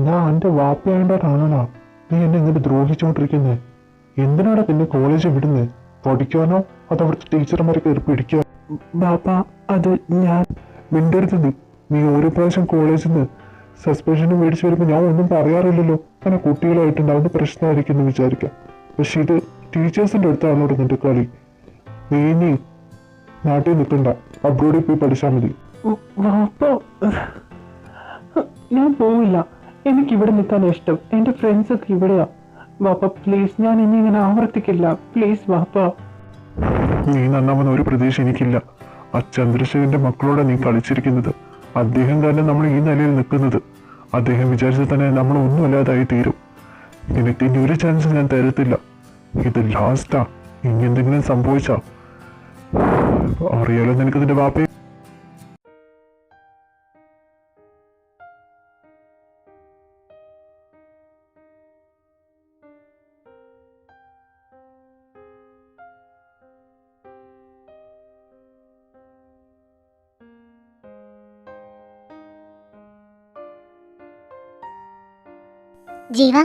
ഞാൻ എൻ്റെ വാപ്പയായിട്ടാണോ നീ എന്നെ ഇങ്ങനെ ദ്രോഹിച്ചുകൊണ്ടിരിക്കുന്നത്? എന്തിനാണ് പിന്നെ കോളേജിൽ വിടുന്നത്? പഠിക്കാനോ അത് അവിടുത്തെ ടീച്ചർമാരെ കയറി പിടിക്കാനോ? ബാപ്പ, അത് ഞാൻ മിണ്ടരുത്. നീ ഓരോ പ്രാവശ്യം കോളേജിൽ നിന്ന് സസ്പെൻഷനും മേടിച്ചു വരുമ്പോൾ ഞാൻ ഒന്നും പറയാറില്ലല്ലോ. അങ്ങനെ കുട്ടികളായിട്ടുണ്ടാവുന്ന പ്രശ്നമായിരിക്കും എന്ന് വിചാരിക്കാം. പക്ഷെ ഇത് ടീച്ചേഴ്സിൻ്റെ അടുത്താണോട് നിന്റെ കളി. നീ നാട്ടിൽ നിൽക്കണ്ട, അബ്രോഡിൽ പോയി പഠിച്ചാൽ മതി. ഞാൻ പോവില്ല. എനിക്കിവിടെ നിൽക്കാൻ ഇഷ്ടം. എൻ്റെ ഫ്രണ്ട്സൊക്കെ ഇവിടെയാ. വാപ്പ പ്ലീസ്, ഞാൻ ഇനി ഇങ്ങനെ ആവർത്തിക്കില്ല. പ്ലീസ് വാപ്പ. നീ നന്നാവുന്ന ഒരു പ്രതീക്ഷ എനിക്കില്ല. ആ ചന്ദ്രശേഖരന്റെ മക്കളോടെ നീ കളിച്ചിരിക്കുന്നത്. അദ്ദേഹം തന്നെ നമ്മൾ ഈ നിലയിൽ നിൽക്കുന്നത്. അദ്ദേഹം വിചാരിച്ചാൽ തന്നെ നമ്മൾ ഒന്നുമല്ലാതായി തീരും. നിനക്ക് ഇനി ഒരു ചാൻസ് ഞാൻ തരത്തില്ല. ഇത് ലാസ്റ്റാ. ഇനി എന്തെങ്കിലും സംഭവിച്ചാ അറിയാലോ നിനക്ക് നിന്റെ വാപ്പയെ. ജീവ,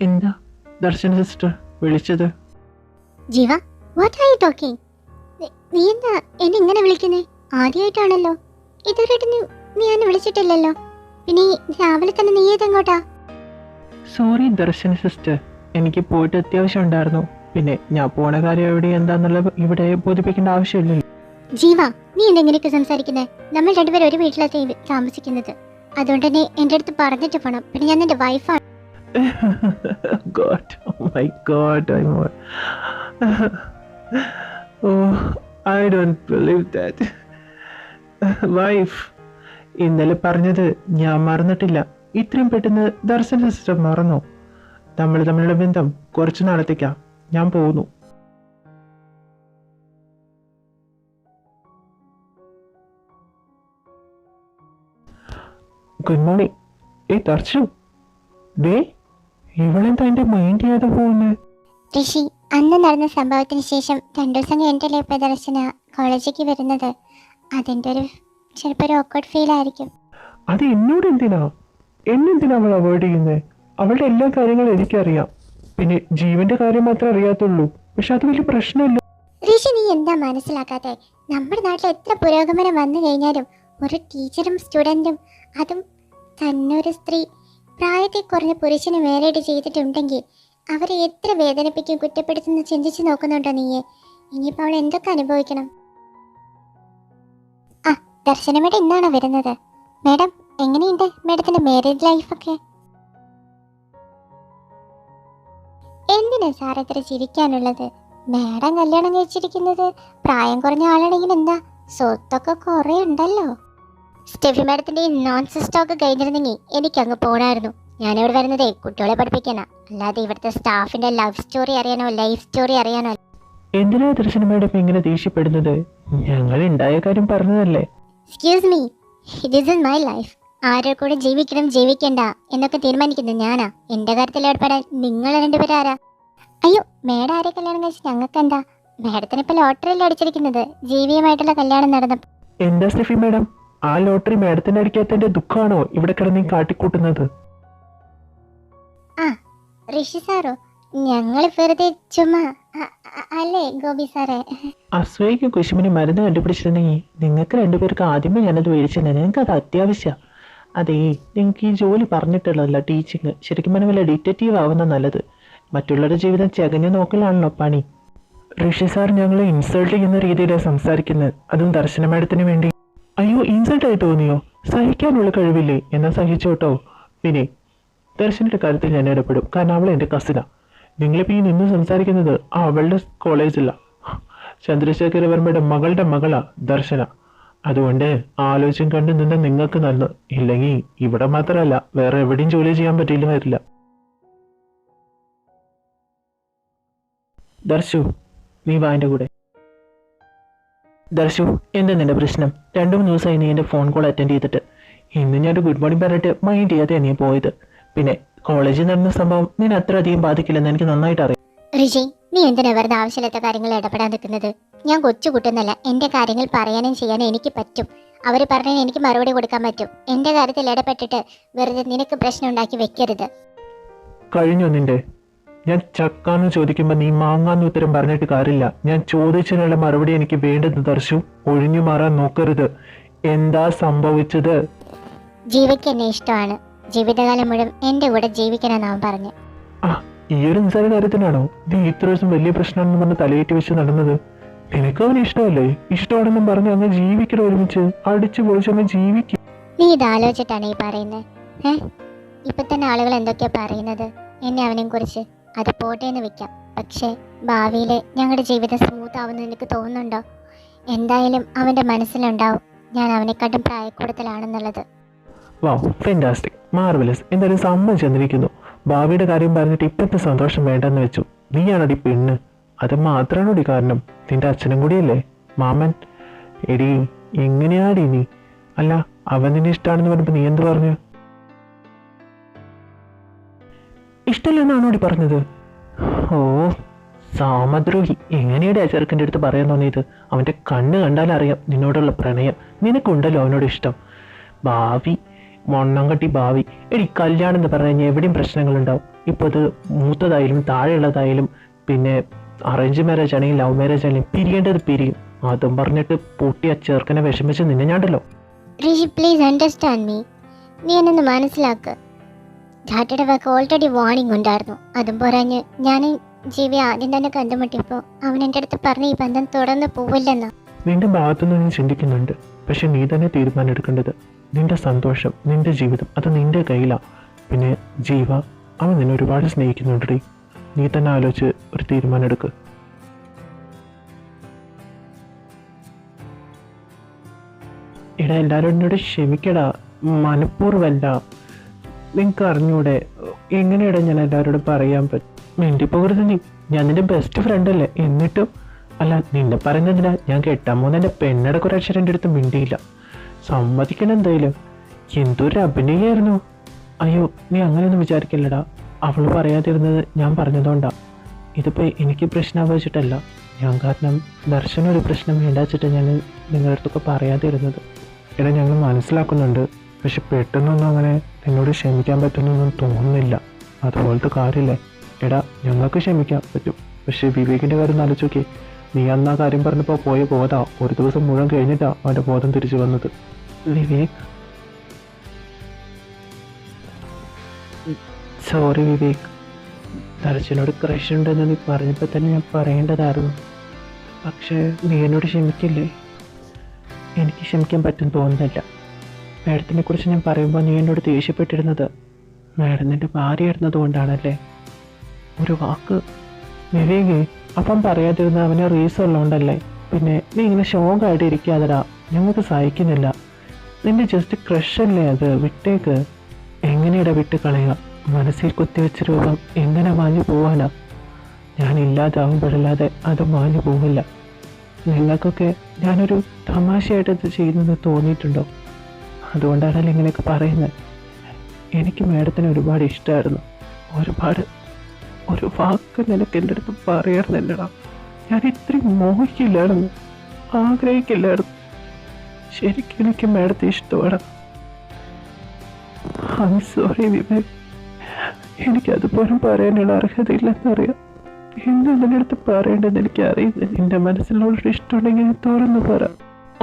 എന്താ ദർശന സിസ്റ്റർ വിളിച്ചത്? ജീവ, വാട്ട് ആർ യു ടോക്കിംഗ്? നീ എന്താ എന്നെ ഇങ്ങനെ വിളിക്കുന്നേ? ആദ്യമായിട്ടാണല്ലോ. ഇതുവരെയായിട്ട് നീ എന്നെ വിളിച്ചിട്ടില്ലല്ലോ. പിന്നെ രാവിലെ തന്നെ നീ ഏതെങ്ങോട്ടാ? സോറി ദർശന സിസ്റ്റർ, എനിക്ക് പോയിട്ട് അത്യാവശ്യം ഉണ്ടായിരുന്നു. പിന്നെ ഞാൻ പോണ കാര്യം എവിടെ എന്താന്നുള്ളത് ഇവിടെ ബോധിപ്പിക്കേണ്ട ആവശ്യമില്ലല്ലോ. ജീവ, നീ എന്തെങ്ങനെയൊക്കെ സംസാരിക്കുന്നേ? നമ്മൾ രണ്ടുപേരും ഒരു വീട്ടിലാണ് താമസിക്കുന്നത്. അതുകൊണ്ട് തന്നെ എൻ്റെ അടുത്ത് പറഞ്ഞിട്ട് പോണം. പിന്നെ ഞാൻ നിന്റെ വൈഫാണ്. God, oh my God, oh, I don't believe that. Wife, ഇന്നലെ പറഞ്ഞത് ഞാൻ മറന്നിട്ടില്ല. ഇത്രയും പെട്ടെന്ന് ദർശന സിസ്റ്റർ മറന്നോ? നമ്മൾ തമ്മിലുള്ള ബന്ധം കുറച്ചു നാളത്തേക്കാ. ഞാൻ പോകുന്നു. Good morning. ദർശു, ഡേ ഇവളെന്താ എന്റെ മൈൻഡ് ചെയ്യാതെ പോകുന്നത്? ഋഷി, അന്ന് നടന്ന സംഭവത്തിന് ശേഷം 2 ദിവസം കഴിഞ്ഞിട്ടല്ലേ ഇപ്പോൾ ദർശന കോളേജിലേക്ക് വരുന്നത്. അതിൻ്റെ ഒരു ചിലപ്പോൾ ഒരു ഓക്വേർഡ് ഫീൽ ആയിരിക്കും. അത് എന്നോട് എന്തിനാ അവൾ അവോയ്ഡ് ചെയ്യുന്നത്? അവളുടെ എല്ലാ കാര്യങ്ങളും എനിക്കറിയാം. പിന്നെ ജീവന്റെ കാര്യം മാത്രമേ അറിയാത്തുള്ളൂ. പക്ഷെ അത് വലിയ പ്രശ്നമല്ല. ഋഷി, നീ എന്താ മനസ്സിലാക്കാത്തെ? നമ്മുടെ നാട്ടിൽ എത്ര പുരോഗമനം വന്നു കഴിഞ്ഞാലും ഒരു ടീച്ചറും സ്റ്റുഡൻറ്റും, അതും തന്നെ ഒരു സ്ത്രീ പ്രായത്തിൽ കുറഞ്ഞ പുരുഷന് മാരേഡ് ചെയ്തിട്ടുണ്ടെങ്കിൽ അവരെ എത്ര വേദനിപ്പിക്കും, കുറ്റപ്പെടുത്തുന്ന ചിന്തിച്ച് നോക്കുന്നുണ്ടോ നീയെ? ഇനിയിപ്പോൾ അവൾ എന്തൊക്കെ അനുഭവിക്കണം? ആ, ദർശന മേഡം ഇന്നാണോ വരുന്നത്? മേഡം, എങ്ങനെയുണ്ട് മേഡത്തിന്റെ മാരേജ് ലൈഫൊക്കെ? എന്തിനാ സാർ ഇത്ര ചിരിക്കാനുള്ളത്? മേഡം കല്യാണം കഴിച്ചിരിക്കുന്നത് പ്രായം കുറഞ്ഞ ആളാണെങ്കിൽ എന്താ, സ്വത്തൊക്കെ കുറെ ഉണ്ടല്ലോ. സ്റ്റെഫി മാഡത്തിന്റെ ഈ നോൺസെൻസ് ടോക്ക് കഴിഞ്ഞിരുന്നെങ്കിൽ എനിക്കങ്ങ് പോണായിരുന്നു. ഞാനിവിടെ വരുന്നതേ കുട്ടികളെ പഠിപ്പിക്കാനാ, അല്ലാതെ ഇവിടുത്തെ സ്റ്റാഫിന്റെ ലവ് സ്റ്റോറി അറിയാനോ ലൈഫ് സ്റ്റോറി അറിയാനോ. എന്തിനാ ദർശന മേഡം ഇങ്ങനെ ദേഷ്യപ്പെടുന്നത്? ഞങ്ങൾ ഉണ്ടായ കാര്യം പറഞ്ഞതല്ലേ. Excuse me, this is my life. ആരുടെ കൂടെ ജീവിക്കണം ജീവിക്കണ്ട എന്നൊക്കെ തീരുമാനിക്കുന്നത് ഞാനാ. എന്റെ കാര്യത്തിൽ ഏർപ്പെടാൻ നിങ്ങൾ രണ്ടുപേരും ആരാ? അയ്യോ, മേഡം ആരെ കല്യാണം കഴിച്ച് ഞങ്ങൾക്ക് എന്താ? മേഡത്തിന് ഇപ്പൊ ലോട്ടറിയിൽ അടിച്ചിരിക്കുന്നത് ജീവിയുമായിട്ടുള്ള കല്യാണം നടന്നപ്പോ. എന്താ സ്റ്റെഫി മേഡം, ആ ലോട്ടറി മേഡത്തിന് അടിക്കാത്തതിന്റെ ദുഃഖമാണോ ഇവിടെ കിടന്ന് കാട്ടിക്കൂട്ടുന്നത്? ആ, ഋഷി സാറോ, ഞങ്ങൾ വെറുതെ ചുമ്മാ അല്ലേ ഗോപി സാറേ? അസൂയക്ക് കുശുമിന് മരുന്ന് കണ്ടുപിടിച്ചിരുന്നെങ്കിൽ നിങ്ങൾക്ക് രണ്ടുപേർക്ക് ആദ്യമേ ഞാനത് മേടിച്ചിരുന്നത്. നിങ്ങൾക്ക് അത് അത്യാവശ്യമാണ്. അതേ, നിങ്ങൾക്ക് ഈ ജോലി പറഞ്ഞിട്ടുള്ളതല്ല ടീച്ചിങ്. ശരിക്കും പറഞ്ഞാൽ വല്ല ഡിറ്റക്റ്റീവ് ആവുന്ന നല്ലത്. മറ്റുള്ളവരുടെ ജീവിതം ചകഞ്ഞു നോക്കലാണല്ലോ പണി. ഋഷി സാർ ഞങ്ങളെ ഇൻസൾട്ട് ചെയ്യുന്ന രീതിയിലാണ് സംസാരിക്കുന്നത്, അതും ദർശന മേഡത്തിന് വേണ്ടി. അയ്യോ, ഇൻസൾട്ടായി തോന്നിയോ? സഹിക്കാനുള്ള കഴിവില്ലേ? എന്നാൽ സഹിച്ചോട്ടോ. പിന്നെ ദർശനയുടെ കാര്യത്തിൽ ഞാൻ ഇടപെടും, കാരണം അവൾ എൻ്റെ കസിനാണ്. നിങ്ങളിപ്പോൾ ഈ നിന്ന് സംസാരിക്കുന്നത് അവളുടെ കോളേജില്ല, ചന്ദ്രശേഖര വർമ്മയുടെ മകളുടെ മകളാ ദർശന. അതുകൊണ്ട് ആലോചന കണ്ടു നിന്ന് നിങ്ങൾക്ക് നന്ന്. ഇല്ലെങ്കിൽ ഇവിടെ മാത്രമല്ല വേറെ എവിടെയും ജോലി ചെയ്യാൻ പറ്റില്ല വരില്ല. ദർശു, നീ വാ എൻ്റെ കൂടെ. ദർശു, എന്താ നിന്റെ പ്രശ്നം? 2-3 ദിവസമായി നീ എൻ്റെ ഫോൺ കോൾ അറ്റൻഡ് ചെയ്തിട്ട്. ഇന്ന് ഞാനൊരു ഗുഡ് മോർണിംഗ് പറഞ്ഞിട്ട് മൈൻഡ് ചെയ്യാതെ നീ പോയത്. പിന്നെ കോളേജിൽ നടന്ന സംഭവം നിന്നെ അത്ര അധികം ബാധിക്കില്ലെന്ന് എനിക്ക് നന്നായിട്ട് അറിയാം. ഋഷി, നീ എന്തിനാ വെറുതെ ആവശ്യമില്ലാത്ത കാര്യങ്ങൾ ഇടപെടാൻ നിൽക്കുന്നത്? ഞാൻ കൊച്ചു കുട്ടുന്നല്ല, എൻ്റെ കാര്യങ്ങൾ പറയാനും ചെയ്യാനും എനിക്ക് പറ്റും. അവർ പറഞ്ഞാൽ എനിക്ക് മറുപടി കൊടുക്കാൻ പറ്റും. എൻ്റെ കാര്യത്തിൽ ഇടപെട്ടിട്ട് വെറുതെ നിനക്ക് പ്രശ്നം ഉണ്ടാക്കി വെക്കരുത്. കഴിഞ്ഞു നിന്റെ? ഞാൻ ചക്കാന്ന് ചോദിക്കുമ്പോൾ നീ മാങ്ങാന്ന് ഉത്തരം പറഞ്ഞിട്ട് കാര്യമില്ല. ഞാൻ ചോദിച്ചതിനുള്ള മറുപടി എനിക്ക് വേണ്ടത് ദർശു. ഒഴിഞ്ഞു മാറാൻ നോക്കരുത്. എന്താ സംഭവിച്ചത്? ജീവിക്ക് എന്നെ ഇഷ്ടമാണ്. ജീവിതകാലം മുഴുവൻ എൻ്റെ കൂടെ ജീവിക്കണമെന്ന് അവൻ പറഞ്ഞു. ആ, ഈ ഒരു നിസ്സാര കാര്യത്തിനാണോ നീ ഇത്ര ദിവസം വലിയ പ്രശ്നമാണെന്ന് പറഞ്ഞ് തലയേറ്റി വെച്ച് നടന്നത്? നിനക്ക് അവന് ഇഷ്ടമല്ലേ? ഇഷ്ടമാണെന്നും പറഞ്ഞ് അങ്ങ് ജീവിക്കണം, ഒരുമിച്ച് അടിച്ചു പൊളിച്ച് അങ്ങ് ജീവിക്കും. നീ ഇത് ആലോചിച്ചിട്ടാണ് ഈ പറയുന്നത്? ഇപ്പൊ തന്നെ ആളുകൾ എന്തൊക്കെയാ പറയുന്നത് എന്നെ അവനെ കുറിച്ച്? അത് പോട്ടേന്ന് വെക്കാം. പക്ഷേ ഭാവിയിൽ ഞങ്ങളുടെ ജീവിതം സ്മൂത്ത് ആവുമെന്ന് എനിക്ക് തോന്നുന്നുണ്ടോ? എന്തായാലും അവന്റെ മനസ്സിലുണ്ടാവും ഞാൻ അവനെക്കാട്ടും പ്രായക്കൂടുതലാണെന്നുള്ളത്. വാവ്, ഫെന്റാസ്റ്റിക്, മാർവലസ്. എന്തായാലും സമ്മതിച്ചിരിക്കുന്നു. ഭാവിയുടെ കാര്യം പറഞ്ഞിട്ട് ഇപ്പോഴത്തെ സന്തോഷം വേണ്ടെന്ന് വെച്ചു. നീയാണടി പെണ്ണ്. അത് മാത്രമാണോടി കാരണം? നിന്റെ അച്ഛനും കൂടിയല്ലേ മാമൻ? എടി, എങ്ങനെയാടി നീ? അല്ല, അവൻ നിന്നെ ഇഷ്ടമാണെന്ന് പറഞ്ഞപ്പോൾ നീ എന്ത് പറഞ്ഞു? ഇഷ്ടമില്ലെന്നാണോടി പറഞ്ഞത്? ഓ സാമദ്രോഹി. എങ്ങനെയാണ് ആ ചെറുക്കൻ്റെ അടുത്ത് പറയാൻ തോന്നിയത്? അവൻ്റെ കണ്ണ് കണ്ടാലറിയാം നിന്നോടുള്ള പ്രണയം. നിനക്കുണ്ടല്ലോ അവനോട് ഇഷ്ടം. ഭാവി, മൊണ്ണം കട്ടി ഭാവി. എടി, കല്യാണം എന്ന് പറഞ്ഞു കഴിഞ്ഞാൽ എവിടെയും പ്രശ്നങ്ങളുണ്ടാവും. ഇപ്പോൾ അത് മൂത്തതായാലും താഴെയുള്ളതായാലും പിന്നെ അറേഞ്ച് മാരേജ് ആണെങ്കിലും ലവ് മാരേജ് ആണെങ്കിലും പിരിയേണ്ടത് പിരിയും. അതും പറഞ്ഞിട്ട് പൊട്ടി ആ ചെറുക്കനെ വിഷമിച്ച് നിന്നെ ഞാണ്ടല്ലോ. ഋഷി, പ്ലീസ് അണ്ടർസ്റ്റാൻഡ് മീ. നീ എന്നൊന്ന് മനസ്സിലാക്ക്. ഡാറ്റയുടെ വാക്ക് ഓൾറെഡി വാർണിംഗ് ഉണ്ടായിരുന്നു. അതും പോരാഞ്ഞ് ഞാൻ ജീവി ആദ്യം തന്നെ കണ്ടുമുട്ടിയപ്പോൾ അവൻ എൻ്റെ അടുത്ത് പറഞ്ഞ് ഈ ബന്ധം തുടർന്ന് പോവില്ലെന്നാ. നിന്റെ ഭാഗത്തുനിന്ന് ഞാൻ ചിന്തിക്കുന്നുണ്ട്. പക്ഷെ നീ തന്നെ തീരുമാനം എടുക്കേണ്ടത്. നിന്റെ സന്തോഷം, നിന്റെ ജീവിതം, അത് നിന്റെ കയ്യിലാണ്. പിന്നെ ജീവ, അവൻ നിന്നെ ഒരുപാട് സ്നേഹിക്കുന്നുണ്ടേ. നീ തന്നെ ആലോചിച്ച് ഒരു തീരുമാനം എടുക്ക്. എടാ, എല്ലാവരും എന്നോട് ക്ഷമിക്കടാ, മനഃപൂർവ്വമല്ല. നിങ്ങൾക്ക് അറിഞ്ഞൂടെ എങ്ങനെയാടാ ഞാൻ എല്ലാവരോടും പറയാൻ പറ്റും? മിണ്ടിപ്പോകരുത് നീ. ഞാൻ നിന്റെ ബെസ്റ്റ് ഫ്രണ്ട് അല്ലേ? എന്നിട്ടും അല്ല, നിന്നെ പറയുന്നതിനാ ഞാൻ കെട്ടാൻ പോകുന്ന എൻ്റെ പെണ്ണയുടെ കുറേ അക്ഷരം എൻ്റെ അടുത്ത് മിണ്ടിയില്ല. സമ്മതിക്കണം എന്തായാലും. എന്തൊരു അഭിനയമായിരുന്നു. അയ്യോ, നീ അങ്ങനെയൊന്നും വിചാരിക്കില്ലടാ. അവൾ പറയാതിരുന്നത് ഞാൻ പറഞ്ഞതുകൊണ്ടാ. ഇതിപ്പോൾ എനിക്ക് പ്രശ്നം വെച്ചിട്ടല്ല. ഞാൻ കാരണം ദർശനം ഒരു പ്രശ്നം വേണ്ടാച്ചിട്ട് ഞാൻ നിങ്ങളുടെ അടുത്തൊക്കെ പറയാതിരുന്നത്. എടാ, ഞങ്ങൾ മനസ്സിലാക്കുന്നുണ്ട്. പക്ഷെ പെട്ടെന്നൊന്നും അങ്ങനെ നിന്നോട് ക്ഷമിക്കാൻ പറ്റുന്നൊന്നും തോന്നുന്നില്ല. അതുപോലത്തെ കാര്യമില്ലേ. എടാ, ഞങ്ങൾക്ക് ക്ഷമിക്കാൻ പറ്റും. പക്ഷെ വിവേകിൻ്റെ കാര്യം ആലോചിച്ചോക്കെ. നീ അന്ന് ആ കാര്യം പറഞ്ഞപ്പോൾ പോയ ബോധാ ഒരു ദിവസം മുഴുവൻ കഴിഞ്ഞിട്ടാ അവൻ്റെ ബോധം തിരിച്ചു വന്നത്. വിവേക്, സോറി വിവേക്. ദർശനോട് ക്രഷ് ഉണ്ടെന്ന് നീ പറഞ്ഞപ്പോൾ തന്നെ ഞാൻ പറയേണ്ടതായിരുന്നു. പക്ഷേ നീ എന്നോട് ക്ഷമിക്കില്ലേ? എനിക്ക് ക്ഷമിക്കാൻ പറ്റും തോന്നുന്നില്ല. മാഡത്തിനെ കുറിച്ച് ഞാൻ പറയുമ്പോൾ നീ എന്നോട് ദേഷ്യപ്പെട്ടിരുന്നത് മാഡം നിൻ്റെ ഭാര്യ ഇടുന്നത് കൊണ്ടാണല്ലേ? ഒരു വാക്ക് വിവേക്, അപ്പം പറയാതിരുന്ന അവനെ റീസൺ ഉള്ളതുകൊണ്ടല്ലേ? പിന്നെ നീ ഇങ്ങനെ ഷോക്കായിട്ട് ഇരിക്കാതെടാ, ഞങ്ങൾക്ക് സഹിക്കുന്നില്ല. നിന്റെ ജസ്റ്റ് ക്രഷല്ലേ അത്, വിട്ടേക്ക്. എങ്ങനെയാടാ വിട്ട് കളയുക? മനസ്സിൽ കുത്തിവെച്ച രൂപം എങ്ങനെ മാഞ്ഞു പോവാനാ? ഞാൻ ഇല്ലാതാവുമ്പോഴല്ലാതെ അത് മാഞ്ഞു പോവില്ല. നിങ്ങൾക്കൊക്കെ ഞാനൊരു തമാശയായിട്ട് ഇത് ചെയ്യുന്നത് തോന്നിയിട്ടുണ്ടോ? അതുകൊണ്ടാണല്ലോ ഇങ്ങനെയൊക്കെ പറയുന്നത്. എനിക്ക് മാഡത്തിന് ഒരുപാട് ഇഷ്ടമായിരുന്നു. ഒരുപാട്. ഒരു വാക്ക് നിനക്ക് എൻ്റെ അടുത്ത് പറയാറുന്നില്ലടാ. ഞാൻ ഇത്രയും മോഹിക്കില്ലായിരുന്നു, ആഗ്രഹിക്കില്ലായിരുന്നു. ശരിക്കും എനിക്ക് മാഡത്തെ ഇഷ്ടമാണ്. I'm sorry Vivek. എനിക്കതുപോലും പറയാനുള്ള അർഹതയില്ലെന്നറിയാം. എന്തെന്നെ അടുത്ത് പറയേണ്ടതെന്ന് എനിക്ക് അറിയുന്നത്. എൻ്റെ മനസ്സിലുള്ള ഇഷ്ടമുണ്ടെങ്കിൽ ഞാൻ തുറന്നു പറ.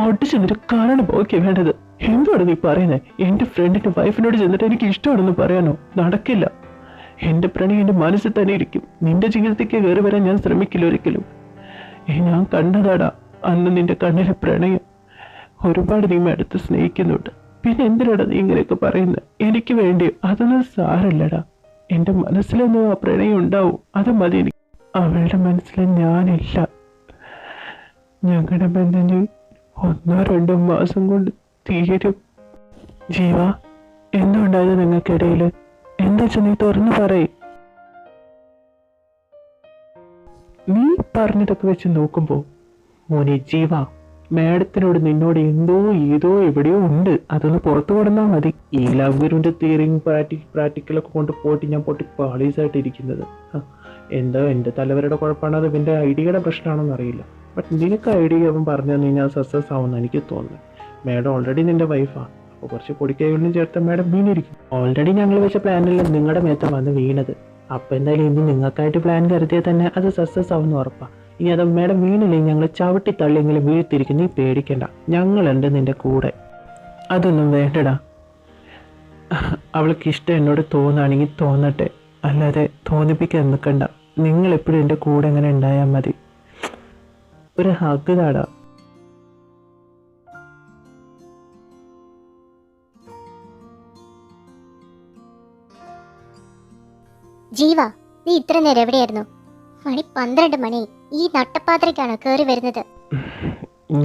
ഒട്ട് ചെന്നിട്ട് കാണാൻ പോകെ വേണ്ടത്. എന്താണ് നീ പറയുന്നത്? എൻ്റെ ഫ്രണ്ടിൻ്റെ വൈഫിനോട് ചെന്നിട്ട് എനിക്ക് ഇഷ്ടമാണെന്ന് പറയാനോ? നടക്കില്ല. എൻ്റെ പ്രണയം എൻ്റെ മനസ്സിൽ തന്നെ ഇരിക്കും. നിന്റെ ജീവിതത്തേക്ക് കയറി വരാൻ ഞാൻ ശ്രമിക്കില്ല ഒരിക്കലും. ഞാൻ കണ്ടതാടാ അന്ന് നിന്റെ കണ്ണിലെ പ്രണയം. ഒരുപാട് നീ അടുത്ത് സ്നേഹിക്കുന്നുണ്ട്. പിന്നെ എന്തിനാടാ നീ ഇങ്ങനെയൊക്കെ പറയുന്നത്? എനിക്ക് വേണ്ടി അതൊന്നും സാരമില്ലടാ. എൻ്റെ മനസ്സിലൊന്നും ആ പ്രണയം ഉണ്ടാവും, അത് മതി എനിക്ക്. അവളുടെ മനസ്സിൽ ഞാനില്ല. ഞങ്ങളുടെ ബന്ധം 1-2 മാസം കൊണ്ട് തീരും. ജീവ, എന്തുണ്ടായത് നിങ്ങൾക്കിടയിൽ? എന്താ വെച്ചാൽ നീ തുറന്നു പറയ്. നീ പറഞ്ഞതൊക്കെ വെച്ച് നോക്കുമ്പോൾ മോനെ ജീവ, മാഡത്തിനോട് നിന്നോട് എന്തോ ഏതോ എവിടെയോ ഉണ്ട്, അതൊന്ന് പുറത്തു കൊടുന്നാൽ മതി. ഈ ലവ് ഗുരുവിൻ്റെ തിയറിയും പ്രാക്ടിക്കലൊക്കെ കൊണ്ട് പോയിട്ട് ഞാൻ പൊട്ടി പാളീസായിട്ട് ഇരിക്കുന്നത്. എന്തോ എൻ്റെ തലവരുടെ കുഴപ്പമാണോ അത് ഇവൻ്റെ ഐഡിയയുടെ പ്രശ്നമാണെന്ന് അറിയില്ല. ബട്ട് നിനക്ക് ഐഡിയ അവൻ പറഞ്ഞു തന്നു കഴിഞ്ഞാൽ സക്സസ് ആവുമെന്ന് എനിക്ക് തോന്നുന്നു. മാഡം ഓൾറെഡി നിൻ്റെ വൈഫാണ്, അപ്പോൾ കുറച്ച് പൊടിക്കൈകളിലും ചേർത്ത് മാഡം വീണിരിക്കും. ഓൾറെഡി ഞങ്ങൾ വെച്ച പ്ലാനിൽ നിങ്ങളുടെ മേത്ത വന്ന് വീണത്. അപ്പോൾ എന്തായാലും ഇനി നിങ്ങൾക്കായിട്ട് പ്ലാൻ കരുതിയാൽ തന്നെ അത് സക്സസ് ആവുമെന്ന് ഉറപ്പാണ്. ഇനി അത് മാഡം വീണില്ലെങ്കിൽ ഞങ്ങൾ ചവിട്ടി തള്ളിയെങ്കിലും വീഴ്ത്തിരിക്കും, നീ പേടിക്കണ്ട, ഞങ്ങളുണ്ട് നിൻ്റെ കൂടെ. അതൊന്നും വേണ്ടടാ. അവൾക്ക് ഇഷ്ടം എന്നോട് തോന്നുകയാണെങ്കിൽ തോന്നട്ടെ, അല്ലാതെ തോന്നിപ്പിക്കാൻ നിൽക്കണ്ട. നിങ്ങളെപ്പോഴും എൻ്റെ കൂടെ എങ്ങനെ ഉണ്ടായാൽ മതി. ഒരു ഹഗ് താടാ. ജീവ, നീ ഇത്ര നേരം എവിടെയായിരുന്നു? മണി 12 മണി. ഈ നട്ടപ്പാത്രയ്ക്കാണോ കയറി വരുന്നത്?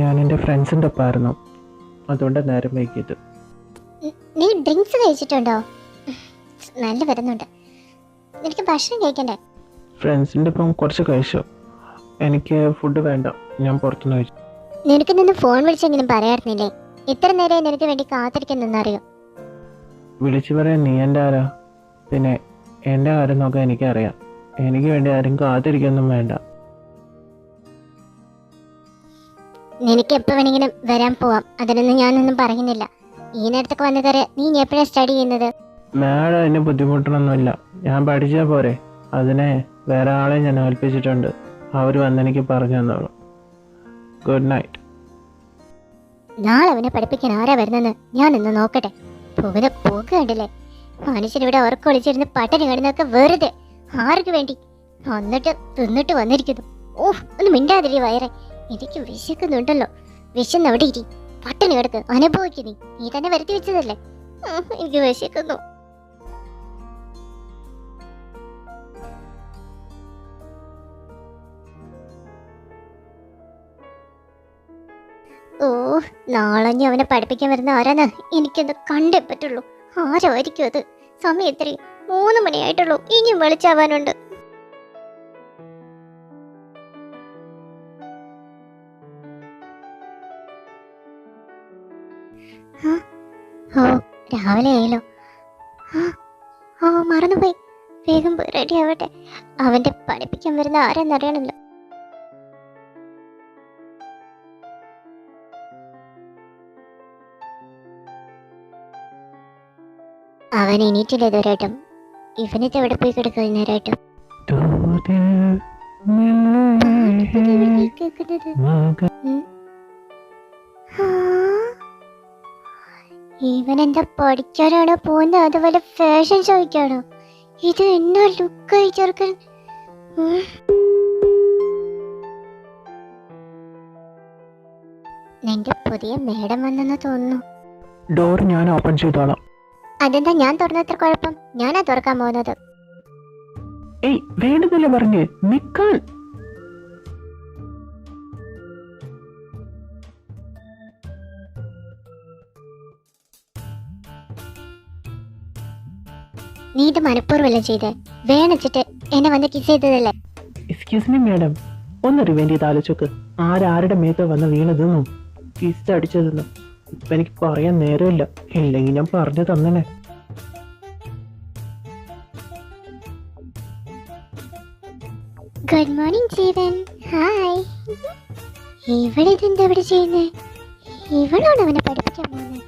ഞാൻ എൻ്റെ ഫ്രണ്ട്സിൻ്റെ ഒപ്പമായിരുന്നു, അതുകൊണ്ടാണ് നേരം വൈകിയത്. നീ ഡ്രിങ്ക്സ് കഴിച്ചിട്ടുണ്ടോ? നല്ല വരുന്നുണ്ട്. നിനക്ക് ഭക്ഷണം കഴിക്കണ്ടേ? ഫ്രണ്ട്സിൻ്റെ ഒപ്പം കുറച്ച് കഴിച്ചു. എനിക്ക് ഫുഡ് വേണ്ട, ഞാൻ പുറത്തുനിന്ന് കഴിച്ചു. നിനക്ക് നിന്ന് ഫോൺ വിളിച്ചെങ്കിലും പറയാറുന്നില്ലേ? ഇത്ര നേരം നിനക്ക് വേണ്ടി കാത്തിരിക്കുന്നെന്നറിയോ? വിളിച്ചു പറയാൻ നീ എൻ്റെ ആരാ? പിന്നെ എൻ്റെ കാര്യം നോക്കാൻ എനിക്കറിയാം. എനിക്ക് വേണ്ടി ആരും കാത്തിരിക്കൊന്നും വേണ്ട. നിനക്ക് എപ്പോൾ വേണമെങ്കിലും വരാൻ പോവാം, അതിനൊന്നും ഞാനൊന്നും പറയുന്നില്ല. ഈ നേരത്തൊക്കെ വന്നു കയറി നീ എപ്പോഴാണ് സ്റ്റഡി ചെയ്യുന്നത്? മാഡം അതിന് ബുദ്ധിമുട്ടണമൊന്നുമില്ല, ഞാൻ പഠിച്ചാൽ പോരെ. അതിനെ വേറെ ആളെ ഞാൻ ഏൽപ്പിച്ചിട്ടുണ്ട്, അവർ വന്നെനിക്ക് പറഞ്ഞു തന്നോളൂ. Good night. നാളെ അവനെ പഠിപ്പിക്കാൻ ആരാ വരുന്നെന്ന് ഞാനൊന്ന് നോക്കട്ടെ. പോകുന്ന പോക്ക് കണ്ടില്ലേ? മനുഷ്യനിവിടെ ഉറക്കൊളിച്ചിരുന്ന് പട്ടിണി കിടന്നൊക്കെ വെറുതെ. ആർക്ക് വേണ്ടി? എന്നിട്ട് തിന്നിട്ട് വന്നിരിക്കുന്നു. ഓഹ്, ഒന്ന് മിണ്ടാതിരി വയറെ. എനിക്ക് വിശക്കുന്നുണ്ടല്ലോ. വിശന്ന് അവിടെ ഇരി, പട്ടിണി കിടക്ക്, അനുഭവിക്കുന്നു. നീ തന്നെ വരുത്തി വെച്ചതല്ലേ? എനിക്ക് വിശക്കുന്നു. ഓ, നാളഞ്ഞു അവനെ പഠിപ്പിക്കാൻ വരുന്ന ആരാന്ന് എനിക്കൊന്ന് കണ്ടേ പറ്റുള്ളൂ. ആരായിരിക്കും അത്? സമയം എത്രയും 3 മണിയായിട്ടുള്ളൂ, ഇനിയും വെളിച്ചാവാനുണ്ട്. ഓ, രാവിലെ ആയല്ലോ. മറന്നുപോയി. വേഗം പോയി റെഡി ആവട്ടെ. അവന്റെ പഠിപ്പിക്കാൻ വരുന്ന ആരെന്നറിയണല്ലോ. അവൻ എണീറ്റില്ല ഇതുവരായിട്ടും. ഇവനിത് എവിടെ പോയി കിടക്കുക നേരായിട്ടും? ഇവനെന്താ പഠിക്കാനാണോ പോകുന്നത്, അതുപോലെ ഫാഷൻ ഷോയ്ക്കാണോ? ഇത് എന്നാ ലുക്കായി ചെറുക്കൻ. നിന്റെ പുതിയ മേഡം വന്നെന്ന് തോന്നുന്നു. ഡോർ ഞാൻ ഓപ്പൺ ചെയ്തോളാം. അതെന്താ ഞാൻ തുറന്നത്ര കുഴപ്പം? ഞാനാ തുറക്കാൻ പോകുന്നത്. ഏയ് വേണ്ടതല്ലേ പറഞ്ഞ് നിക്കാൻ. നീ ഇത് മനഃപൂർവ്വമല്ല ചെയ്തേ, വേണിച്ചിട്ട് എന്നെ വന്ന് കിസ് ചെയ്തതല്ലേ? എക്സ്ക്യൂസ് മീ മാഡം, ഒന്ന് റിവെന്റ് ചെയ്ത് ആലോചിച്ചോക്ക്. ആരാരുടെ മേത്ത് വന്ന് വീണതെന്നും കിസ് അടിച്ചതെന്നും ഇപ്പൊ എനിക്ക് പറയാൻ നേരമില്ല. ഇല്ലെങ്കിൽ ഞാൻ പറഞ്ഞു തന്നെ. ഗുഡ് മോർണിംഗ് ജീവൻ. ഹായ്. ഇവിടെ ഇതെന്താ ഇവിടെ ചെയ്യുന്നേ? ഇവളാണ് അവനെ പഠിപ്പിക്കാൻ പോകുന്നത്.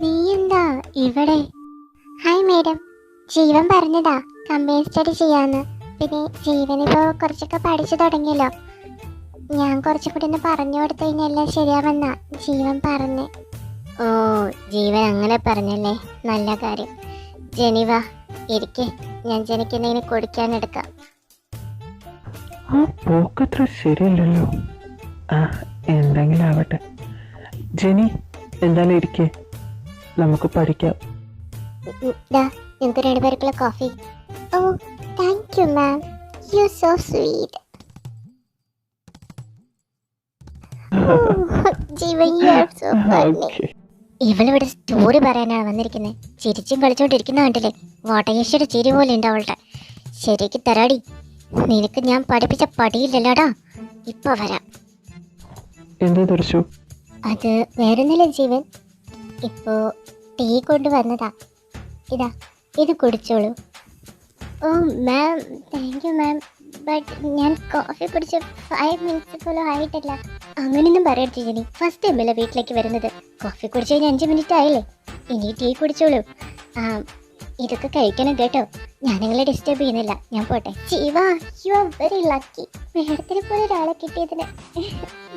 നീ എന്താ ഇവിടെ? ഹായ് മേഡം, ജീവൻ പറഞ്ഞതാ കമ്പൈൻ സ്റ്റഡി ചെയ്യാന്ന്. പിന്നെ ജീവൻ ഇപ്പോൾ കുറച്ചൊക്കെ പഠിച്ചു തുടങ്ങിയല്ലോ. ഞാൻ കുറച്ചും കൂടി ഒന്ന് പറഞ്ഞു കൊടുത്തു കഴിഞ്ഞാൽ എല്ലാം ശരിയാവെന്ന ജീവൻ പറഞ്ഞേ. ഓ, ജീവൻ അങ്ങനെ പറഞ്ഞല്ലേ, നല്ല കാര്യം. ജെനിവ ഇരിക്കെ, ഞാൻ ജനിക്ക് എന്തെങ്കിലും കൊടുക്കാനെടുക്കാം. ആ പോക്കത്ര ശരിയല്ലല്ലോ. എന്തെങ്കിലും ആവട്ടെ. ജെനി എന്തായാലും ഇരിക്കേ, നമുക്ക് പഠിക്കാം. ഞങ്ങൾക്ക് 2 പേർക്കുള്ള coffee. Oh, thank you ma'am, you so sweet. ഇവളിവിടെ സ്റ്റോറി പറയാനാണ് വന്നിരിക്കുന്നത്. ചിരിച്ചും കളിച്ചോണ്ടിരിക്കുന്ന കണ്ടില്ലേ? വാട്ടകേശ്വര ചിരി പോലെ ഉണ്ട് അവളുടെ. ശരിക്ക് തരാടി, നിനക്ക് ഞാൻ പഠിപ്പിച്ച പടിയില്ലല്ലോടാ. ഇപ്പൊ വരാം. എന്താ ദർശു? അത് വേറൊന്നുമില്ല ജീവൻ, ഇപ്പോ ടീ കൊണ്ടുവന്നതാ. ഇതാ, ഇത് കുടിച്ചോളൂ. ഓ മാം, താങ്ക് യു മാം. ബട്ട് ഞാൻ കോഫി കുടിച്ച് 5 മിനിറ്റ്സ് പോലും ആയിട്ടില്ല. അങ്ങനെയൊന്നും പറയരുത് ജിനി, ഫസ്റ്റ് ടൈമല്ലേ വീട്ടിലേക്ക് വരുന്നത്. കോഫി കുടിച്ച് കഴിഞ്ഞ് 5 മിനിറ്റ് ആയില്ലേ, ഇനി ടീ കുടിച്ചോളൂ. ഇതൊക്കെ കഴിക്കണം കേട്ടോ. ഞാൻ നിങ്ങളെ ഡിസ്റ്റർബ് ചെയ്യുന്നില്ല, ഞാൻ പോട്ടെ. ജീവ, യു ആർ വെരി ലക്കി. മേഡത്തിനെ പോലെ ഒരാളെ കിട്ടിയതിന്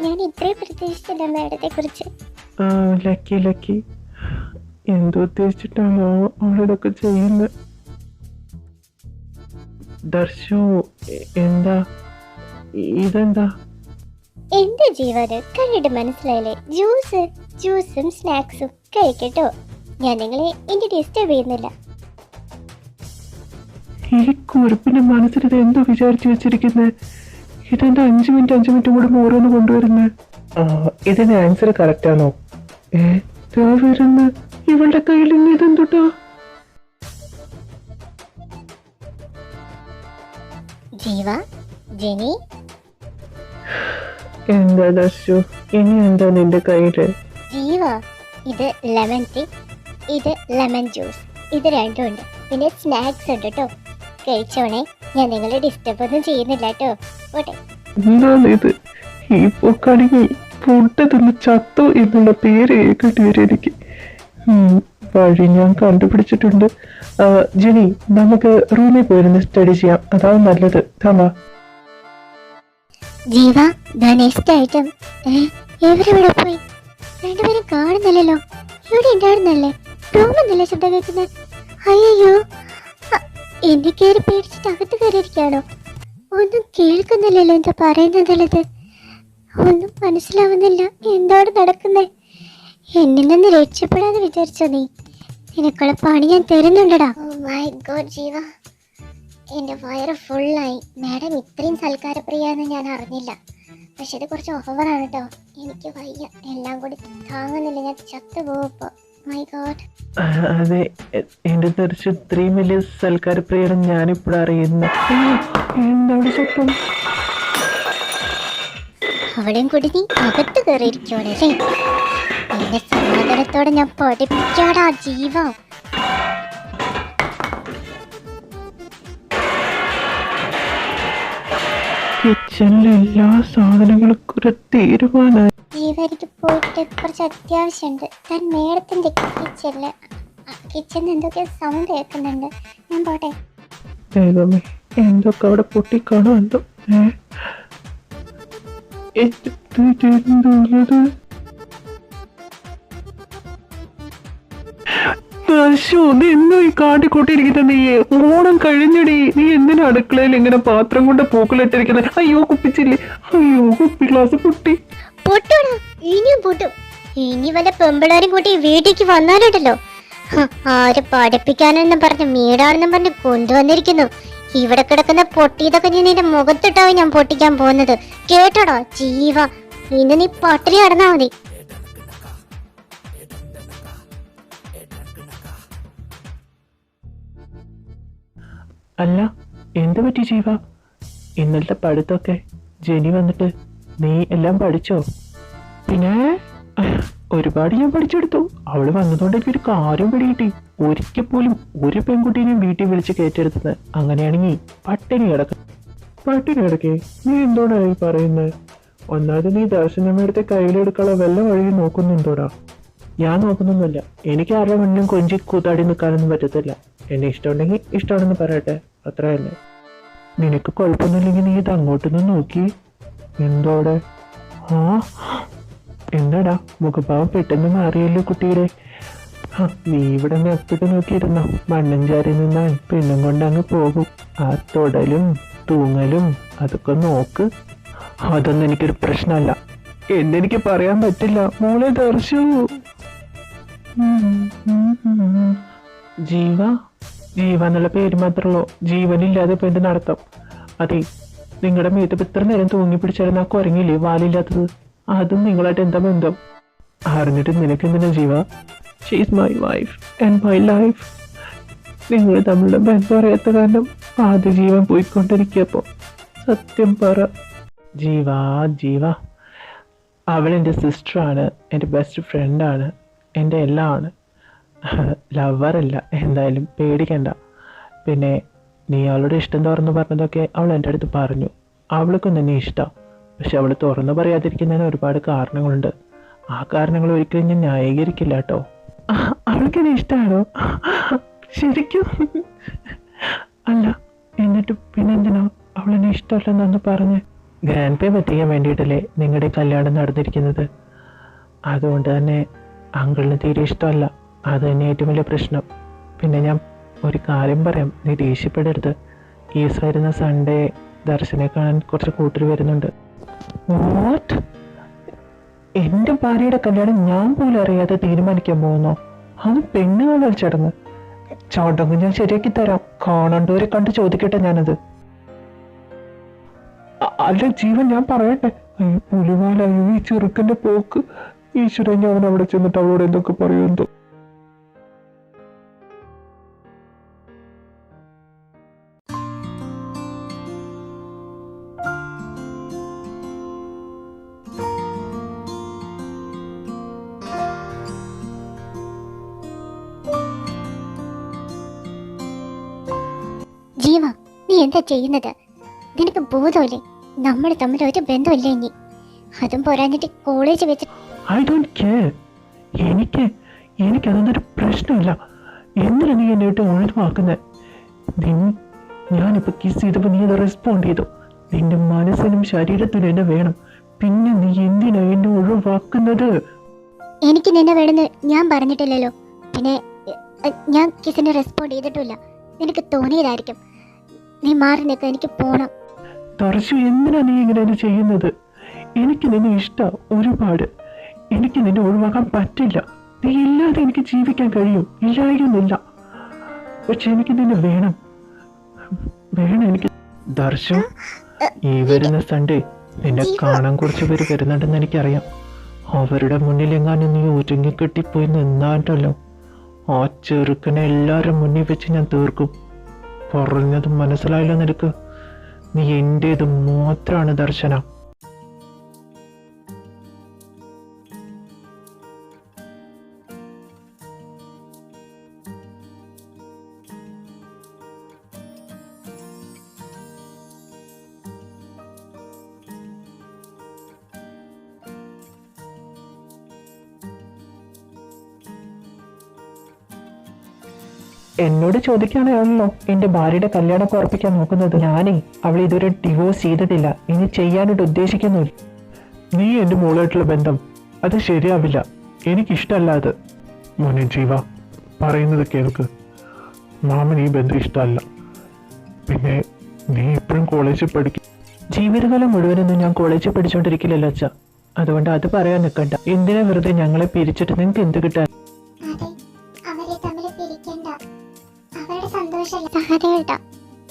ഞാൻ ഇത്രയും പ്രതീക്ഷിച്ചില്ല മേഡത്തെ കുറിച്ച്. ലക്കി ലക്കി, എന്തുദ്ദേശിച്ചിട്ടാണോ അവളിതൊക്കെ ചെയ്യുന്നത്? ദർശു, എന്താ ഇതെന്താ? എന്റെ ജീവന് കണ്ടിട്ട് മനസ്സിലായില്ലേ? ജ്യൂസും സ്നാക്സും കഴിക്കട്ടോ. ഞാൻ നിങ്ങളെ എന്റെ ഡിസ്റ്റർബ് ചെയ്യുന്നില്ല. ഈ കുറിപ്പിന്റെ മനസ്സിൽ ഇത് എന്തോ വിചാരിച്ചു വെച്ചിരിക്കുന്നത്? ഇതെന്താ 5 മിനിറ്റ് കൂടുമ്പോ ഓരോന്ന് കൊണ്ടുവരുന്നത്? ഇതിന് ആൻസർ കറക്റ്റ് ആണോ? വരുന്ന ഇവളുടെ കയ്യിൽ നിന്ന് ഇതെന്തോട്ടാ? ജീവ, ജെനി, എന്താ ദർശു, ഇനി എന്താ നിന്റെ കയ്യില്? ജീവ, ഇത് ലെമൺ ടീ, ഇത് ലെമൺ ജ്യൂസ്, ഇത് രണ്ടും ഉണ്ട്. പിന്നെ സ്നാക്സ് ഉണ്ട് കേട്ടോ. കഴിച്ചോണേ, ഞാൻ നിങ്ങളെ ഡിസ്റ്റർബ് ഒന്നും ചെയ്യുന്നില്ല കേട്ടോ. പോട്ടെ. എന്താണ് ഇത്? ഈ പോക്കാണെങ്കിൽ ഫുഡ് തിന്ന് ചത്തു എന്നുള്ള പേര് കേട്ട് വരും എനിക്ക്. വഴി ഞാൻ കണ്ടുപിടിച്ചിട്ടുണ്ട്. ജെനി, നമുക്ക് റൂമിൽ പോയിരുന്ന് സ്റ്റഡി ചെയ്യാം, അതാവും നല്ലത്. താമാ. ജീവ, നെക്സ്റ്റ് ഐറ്റം. എവരെവിടെ പോയി? രണ്ടുപേരും കാണുന്നില്ലല്ലോ. ഇവിടെ ഉണ്ടായിരുന്നല്ലേ? റൂമെന്നല്ലേ ശബ്ദം കേൾക്കുന്നത്? അയ്യോ, എന്നെ കയറി പേടിച്ചിട്ട് അകത്ത് കയറിയിരിക്കാണോ? ഒന്നും കേൾക്കുന്നില്ലല്ലോ. എന്താ പറയുന്നതല്ലത്? ഒന്നും മനസ്സിലാവുന്നില്ല. എന്താണ് നടക്കുന്നത്? എന്നിൽ നിന്ന് രക്ഷപ്പെടാതെ വിചാരിച്ചോ നീ? നിനക്കുള്ള പണി ഞാൻ തരുന്നുണ്ടടാ. ഓ മൈ ഗോഡ് ജീവ, എന്റെ വയറ് ഫുള്ളായി. മാഡം ഇത്രയും സൽക്കാരപ്രിയാന്ന് ഞാൻ അറിഞ്ഞില്ല. പക്ഷെ ഇത് കുറച്ച് ഓവറാണ് കേട്ടോ. എനിക്ക് വയ്യ, എല്ലാം കൂടി താങ്ങുന്നില്ല. ഞാൻ ചത്തുപോകും ഇപ്പൊ. My God. അതെ, എന്റെ ദർശു ഇത്രയും വലിയ സൽക്കാരപ്രിയാണ് ഞാനിപ്പോഴും അറിയുന്നത്. എന്താണ് ശബ്ദം? അവിടെയും കൂടി നീ അകത്ത് കയറിയിരിക്കുവാണല്ലേ? എന്നെ സമാധാനത്തോടെ ഞാൻ പഠിപ്പിക്കാടാ ജീവ. കിച്ചണിലെ എല്ലാ സാധനങ്ങളും ഒരു തീരുമാനമായി. ജീവ, എനിക്ക് പോയിട്ട് കുറച്ച് അത്യാവശ്യമുണ്ട്. താൻ മേഡത്തിന്റെ കിച്ചണിൽ എന്തൊക്കെയോ സൗണ്ട് കേൾക്കുന്നുണ്ട്. ഞാൻ പോട്ടെ. ദൈവമേ, എന്തൊക്കെ അവിടെ പൊട്ടിക്കാണോ എന്തോ. എന്തുള്ളത്? നീ എന്നോ ഈ കാട്ടിക്കൂട്ടിയിരിക്കുന്ന നീയെ ഓണം കഴിഞ്ഞടി. നീ എന്തിനാ അടുക്കളയിൽ ഇങ്ങനെ പാത്രം കൊണ്ട് പൂക്കളിട്ടിരിക്കുന്നത്? അയ്യോ, കുപ്പിച്ചില്ലേ? അയ്യോ, കുപ്പി ഗ്ലാസ് പൊട്ടി. പൊട്ടൂടാ, ഇനിയും പൊട്ടും. ഇനി വല്ല പെമ്പിളാരും കൂട്ടി വീട്ടിലേക്ക് വന്നാലുണ്ടല്ലോ, ആര് പഠിപ്പിക്കാനെന്ന് പറഞ്ഞ് മീടാണെന്നും പറഞ്ഞ് കൊണ്ടുവന്നിരിക്കുന്നു. ഇവിടെ കിടക്കുന്ന പൊട്ടിയതൊക്കെ ഞാൻ നിന്റെ മുഖത്തിട്ടാവും ഞാൻ പൊട്ടിക്കാൻ പോകുന്നത്. കേട്ടോടാ ജീവ, ഇന്ന് നീ പട്ടിണി കടന്നാ മതി. അല്ല, എന്ത് പറ്റി ജീവ? ഇന്നലത്തെ പഠിത്തമൊക്കെ ജെനി വന്നിട്ട് നീ എല്ലാം പഠിച്ചോ? പിന്നെ ഒരുപാട് ഞാൻ പഠിച്ചെടുത്തു. അവള് വന്നതുകൊണ്ട് എനിക്കൊരു കാര്യം പിടികിട്ടി. ഒരിക്കൽ പോലും ഒരു പെൺകുട്ടീനെയും വീട്ടിൽ വിളിച്ച് കയറ്റെടുത്തത്. അങ്ങനെയാണെങ്കിൽ പട്ടിണി കിടക്കേ? നീ എന്തോടായി പറയുന്നത്? ഒന്നാമത് നീ ദർശനമേടത്തെ കയ്യിലെടുക്കാനുള്ള വല്ല വഴി നോക്കുന്നുണ്ടോടാ? ഞാൻ നോക്കുന്നൊന്നുമില്ല. എനിക്ക് ആരുടെ മുന്നിലും കൊഞ്ചി കൂത്താടി നിൽക്കാനൊന്നും പറ്റത്തില്ല. എന്നെ ഇഷ്ടമുണ്ടെങ്കിൽ ഇഷ്ടമാണെന്ന് പറയട്ടെ, അത്രയല്ലേ. നിനക്ക് കുഴപ്പമൊന്നുമില്ലെങ്കിൽ നീ ഇത് അങ്ങോട്ടൊന്ന് നോക്കി. എന്തോടെ? എന്താടാ മുഖഭാവം പെട്ടെന്ന് മാറിയല്ലോ കുട്ടിയുടെ? നീ ഇവിടെ നിർത്തിട്ട് നോക്കിയിരുന്നോ? മണ്ണും ചാരി നിന്നാൽ പെണ്ണും കൊണ്ടങ്ങ് പോകും. ആ തൊടലും തൂങ്ങലും അതൊക്കെ നോക്ക്. അതൊന്നും എനിക്കൊരു പ്രശ്നമല്ല. എന്നെനിക്ക് പറയാൻ പറ്റില്ല മോളെ ദർശു. ജീവ എന്നുള്ള പേര് മാത്രമല്ലോ, ജീവനില്ലാതെ ഇപ്പൊ എന്ത് നടത്താം? അതെ, നിങ്ങളുടെ മേത്ത് ഇത്ര നേരം തൂങ്ങി പിടിച്ചാലും ആ കുരങ്ങില്ലേ വാലില്ലാത്തത്? അതും നിങ്ങളായിട്ട് എന്താ ബന്ധം? അറിഞ്ഞിട്ട് നിനക്ക് എന്തിനാ ജീവ? She's my wife and my life. നിങ്ങൾ തമ്മിലുള്ള ബന്ധം അറിയാത്ത കാരണം ആദ്യ ജീവൻ പോയിക്കൊണ്ടിരിക്കപ്പോ. സത്യം പറ ജീവ. അവളെൻ്റെ സിസ്റ്ററാണ്, എൻ്റെ ബെസ്റ്റ് ഫ്രണ്ടാണ്, എൻ്റെ എല്ലാമാണ്. ലവറല്ല, എന്തായാലും പേടിക്കണ്ട. പിന്നെ നീ അവളുടെ ഇഷ്ടം തുറന്നു പറഞ്ഞതൊക്കെ അവൾ എൻ്റെ അടുത്ത് പറഞ്ഞു. അവൾക്കും തന്നെ ഇഷ്ടമാണ്. പക്ഷെ അവൾ തുറന്നു പറയാതിരിക്കുന്നതിന് ഒരുപാട് കാരണങ്ങളുണ്ട്. ആ കാരണങ്ങൾ ഒരിക്കലും ഞാൻ ന്യായീകരിക്കില്ല കേട്ടോ. അവൾക്കെന്നെ ഇഷ്ടമാണോ? ശരിക്കും? അല്ല, എന്നിട്ട് പിന്നെന്തിനാ അവളെന്നെ ഇഷ്ടമല്ലെന്നു പറഞ്ഞ്? ഗ്രാൻഡ് പേ പറ്റിക്കാൻ വേണ്ടിയിട്ടല്ലേ നിങ്ങളുടെ കല്യാണം നടന്നിരിക്കുന്നത്. അതുകൊണ്ട് തന്നെ അങ്കിളിന് തീരെ ഇഷ്ടമല്ല. അത് തന്നെ ഏറ്റവും വലിയ പ്രശ്നം. പിന്നെ ഞാൻ ഒരു കാര്യം പറയാം, നീ ദേഷ്യപ്പെടരുത്. ഈ വരുന്ന സൺഡേ ദർശനെ കാണാൻ കുറച്ച് കൂട്ടർ വരുന്നുണ്ട്. വാട്ട്? എൻ്റെ ഭാര്യയുടെ കല്യാണം ഞാൻ പോലും അറിയാതെ തീരുമാനിക്കാൻ പോകുന്നോ? അത് പെണ്ണുകാണൽ ചടങ്ങ്. ചടങ്ങ് ഞാൻ ശരിയാക്കി തരാം. കാണണ്ടവരെ കണ്ട് ചോദിക്കട്ടെ ഞാനത്. അല്ല ജീവൻ, ഞാൻ പറയട്ടെ. പുലിവാലായോ ഈ ചെറുക്കൻ്റെ പോക്ക്. ഈശ്വരൻ, അവൻ അവിടെ ചെന്നിട്ട് അവളോട് എന്തൊക്കെ പറയുമെന്തോ. ജീവ, നീ എന്താ ചെയ്യുന്നത്? നിനക്ക് ബോധമില്ലേ? നമ്മൾ തമ്മിൽ ഒരു ബന്ധമില്ല ഇനി. അതും പോരാഞ്ഞിട്ട് കോളേജ് വെച്ച്. I don't care. എനിക്കതൊന്നൊരു പ്രശ്നമില്ല. എന്തിനാ നീ എന്നെ ഇട്ട് ഒഴിവാക്കുന്നത്? ഞാനിപ്പോൾ കിസ് ചെയ്തപ്പോൾ നീ അത് റെസ്പോണ്ട് ചെയ്തു. നിന്റെ മനസ്സിനും ശരീരത്തിനും എന്നെ വേണം. പിന്നെ നീ എന്തിനാ എന്നെ ഒഴിവാക്കുന്നത്? എനിക്ക് നിന്നെ വേണമെന്ന് ഞാൻ പറഞ്ഞിട്ടില്ലല്ലോ. പിന്നെ ഞാൻ കിസിന് റെസ്പോണ്ട് ചെയ്തിട്ടില്ല. നിനക്ക് തോന്നിയതായിരിക്കും. നീ മാറി നിൽക്കുക, എനിക്ക് പോണം. തറച്ചു, എന്തിനാ നീ ഇങ്ങനെ ചെയ്യുന്നത്? എനിക്ക് നിന്നെ ഇഷ്ടം ഒരുപാട്. എനിക്ക് നിന്നെ ഒഴിവാക്കാൻ പറ്റില്ല. നീ ഇല്ലാതെ എനിക്ക് ജീവിക്കാൻ കഴിയും, ഇല്ലായിരുന്നില്ല. പക്ഷെ എനിക്ക് നിന്നെ വേണം. എനിക്ക്. ദർശൻ, ഈ വരുന്ന സൺഡേ നിന്നെ കാണാൻ കുറച്ച് പേര് വരുന്നുണ്ടെന്ന് എനിക്കറിയാം. അവരുടെ മുന്നിലെങ്ങാനും നീ ഒരുങ്ങിക്കെട്ടിപ്പോയി നിന്നാണ്ടല്ലോ, ആ ചെറുക്കനെ എല്ലാവരും മുന്നിൽ വെച്ച് ഞാൻ തീർക്കും. പറഞ്ഞത് മനസ്സിലായല്ലോ നിനക്ക്? നീ എൻ്റേത് മാത്രമാണ് ദർശന. എന്നോട് ചോദിക്കുകയാണല്ലോ എൻ്റെ ഭാര്യയുടെ കല്യാണമൊക്കെ ഉറപ്പിക്കാൻ നോക്കുന്നത്. ഞാനേ അവൾ ഇതുവരെ ഡിവോഴ്സ് ചെയ്തിട്ടില്ല, ഇനി ചെയ്യാനായിട്ട് ഉദ്ദേശിക്കുന്നില്ല. നീ എൻ്റെ മോളായിട്ടുള്ള ബന്ധം അത് ശരിയാവില്ല. എനിക്കിഷ്ടമല്ല അത്. മോനെ ജീവ, പറയുന്നത് കേൾക്ക്. മാമൻ ഈ ബന്ധം ഇഷ്ടമല്ല. പിന്നെ നീ ഇപ്പോഴും കോളേജിൽ പഠിക്കും. ജീവിതകാലം മുഴുവനൊന്നും ഞാൻ കോളേജിൽ പഠിച്ചുകൊണ്ടിരിക്കില്ലല്ലോ അച്ഛ. അതുകൊണ്ട് അത് പറയാൻ നിൽക്കണ്ട. എന്തിനാ വെറുതെ ഞങ്ങളെ പിരിച്ചിട്ട് നിങ്ങൾക്ക് എന്ത് കിട്ടാൻ?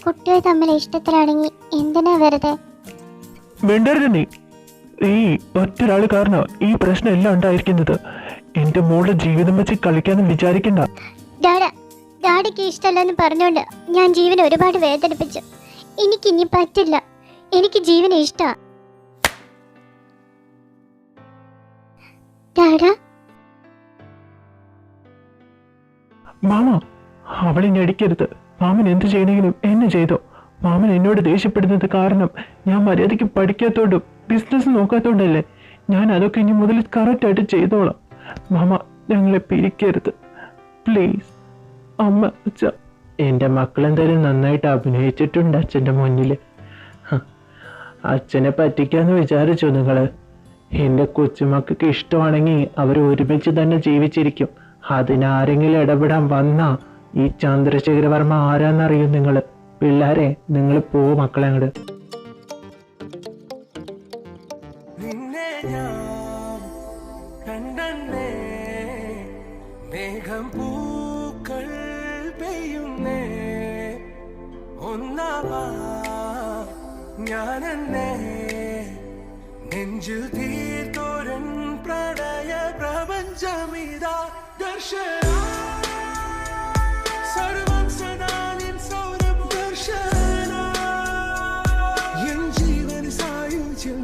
കുട്ടികൾ തമ്മിൽ ഇഷ്ടത്തിലാണെങ്കിൽ എന്തിനാ വെറുതെ? വേണ്ടരുത്. നീ ഒറ്റൊരാൾ കാരണം ഈ പ്രശ്നം എല്ലാം ഉണ്ടായിരിക്കുന്നത്. എന്റെ മോളുടെ ജീവിതം വെച്ച് കളിക്കാനും വിചാരിക്കണ്ട. ഡാഡിക്ക് ഇഷ്ടമല്ലെന്ന് പറഞ്ഞോണ്ട് ഞാൻ ജീവനെ ഒരുപാട് വേദനിപ്പിച്ചു. എനിക്കിനി പറ്റില്ല. എനിക്ക് ജീവനെ ഇഷ്ടമാണ്. മാമ, അവളെ ഞടിക്കരുത്. മാമൻ എന്ത് ചെയ്യണമെങ്കിലും എന്നെ ചെയ്തോ. മാമൻ എന്നോട് ദേഷ്യപ്പെടുന്നത് കാരണം ഞാൻ മര്യാദയ്ക്ക് പഠിക്കാത്തോണ്ടും ബിസിനസ് നോക്കാത്തോണ്ടല്ലേ. ഞാൻ അതൊക്കെ ഇനി മുതൽ കറക്റ്റായിട്ട് ചെയ്തോളാം. മാമ, ഞങ്ങളെ പിരിക്കരുത് പ്ലീസ്. അമ്മ, അച്ഛ. എൻ്റെ മക്കളെന്തായാലും നന്നായിട്ട് അഭിനയിച്ചിട്ടുണ്ട് അച്ഛൻ്റെ മുന്നിൽ. അച്ഛനെ പറ്റിക്കാന്ന് വിചാരിച്ചു നിങ്ങൾ? എൻ്റെ കൊച്ചുമക്കൾക്ക് ഇഷ്ടമാണെങ്കിൽ അവർ ഒരുമിച്ച് തന്നെ ജീവിച്ചിരിക്കും. അതിനാരെങ്കിലും ഇടപെടാൻ വന്നാ ഈ ചന്ദ്രശേഖരവർമ്മ ആരാന്നറിയും നിങ്ങൾ? പിള്ളേരെ, നിങ്ങൾ പോ മക്കളെ അങ്ങോട്ട്. മേഘം പൂക്കൾ പെയ്യുന്നേ ഒന്നാവാ ഞാനെന്നേ നെഞ്ചിൽ തീർത്തോരൻ പ്രണയ പ്രപഞ്ചമിതാ ദർശന.